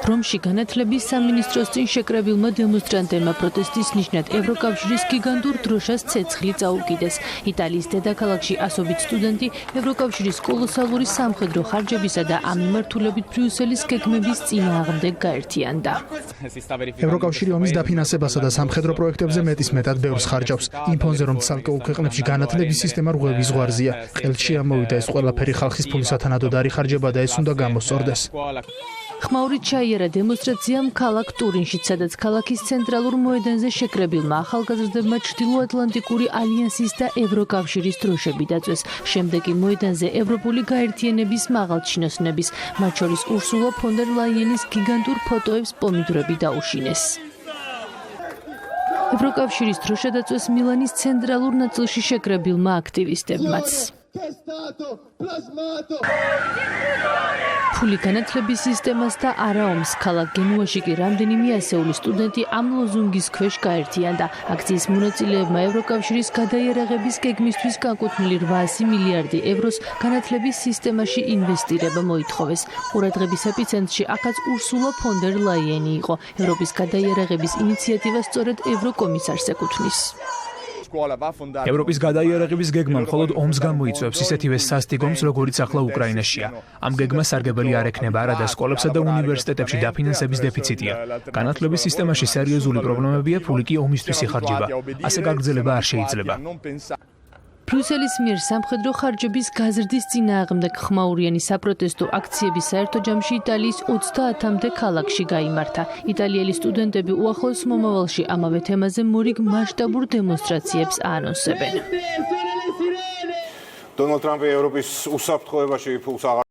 რომში განათლების სამინისტროს წინ შეკრებილმა დემონსტრანტებმა პროტესტის ნიშნად ევროკავშირის გიგანტურ დროშას ცეცხლი წაუკიდეს. იტალიის დედაქალაქში ასობით სტუდენტი ევროკავშირის კოლოსალური სამხედრო ხარჯებისა და ამ მიმართულებით ბრიუსელის გეგმების წინააღმდეგ გაერთიანდა. ევროკავშირი ომის დაფინანსებასა და სამხედრო პროექტებზე მეტის მეტად ბევრს ხარჯავს. იმ ფონზე, რომ ცალკეულ ქვეყნებში განათლების სისტემა რღვევის ზღვარზეა, ყელში ამოვიდა ეს ყველაფერი ხალხის ფულის სათანადოდ არ იხარჯება და ეს უნდა გამოსწორდეს. ხმაურით ჩაიარა დემონსტრაციამ ქალაქ ტურინშიც, სადაც ქალაქის ცენტრალურ მოედანზე შეკრებილმა ახალგაზრდებმა ჩრდილოატლანტიკური ალიანსის და ევროკავშირის დროშები დაწვეს. შემდეგ კი მოედანზე ევროპული გაერთიანების მაღალჩინოსნების, მათ შორის ურსულა ფონ დერ ლაიენის გიგანტურ ფოტოებს პომიდრები დაუშინეს. ევროკავშირის დროშა დაწვეს მილანის ცენტრალურ ნაწილში შეკრებილმა აქტივისტებმაც. ფული განათლების სისტემას და არა ომს. ქალაქ გენუაში კი რამდენიმე ასეული სტუდენტი ამ ლოზუნგის ქვეშ გაერთიანდა. აქციის მონაწილეებმა ევროკავშირის გადაიარაღების გეგმისთვის განკუთვნილი 800 მილიარდი ევროს განათლების სისტემაში ინვესტირება მოითხოვეს. ყურადღების ეპიცენტრში აქაც ურსულა ფონ დერ ლაიენი იყო. ევროპის გადაიარაღების ინიციატივა სწორედ ევროკომისარს ეკუთვნის. ევროპის გადაიარაღების გეგმა მხოლოდ ომს გამოიწვევს, ისეთივე სასტიკ ომს, როგორიც ახლა უკრაინაშია. ამ გეგმას სარგებელი არ ექნება არა და სკოლებსა და უნივერსიტეტებში დაფინანსების დეფიციტია. განათლების სისტემაში სერიოზული პრობლემებია, ფული კი ომისთვის იხარჯება. ასე გაგრძელება არ შეიძლება. ბრიუსელის მიერ სამხედრო ხარჯების გაზრდის წინააღმდეგ ხმაურიანი საპროტესტო აქციები საერთო ჯამში იტალიის 30-მდე ქალაქში გაიმართა. იტალიელი სტუდენტები უახლოეს მომავალში ამავე თემაზე მორიგ მასშტაბურ დემონსტრაციებს აანონსებენ. დონალდ ტრამპი ევროპის უსაფრთხოებაში ფულს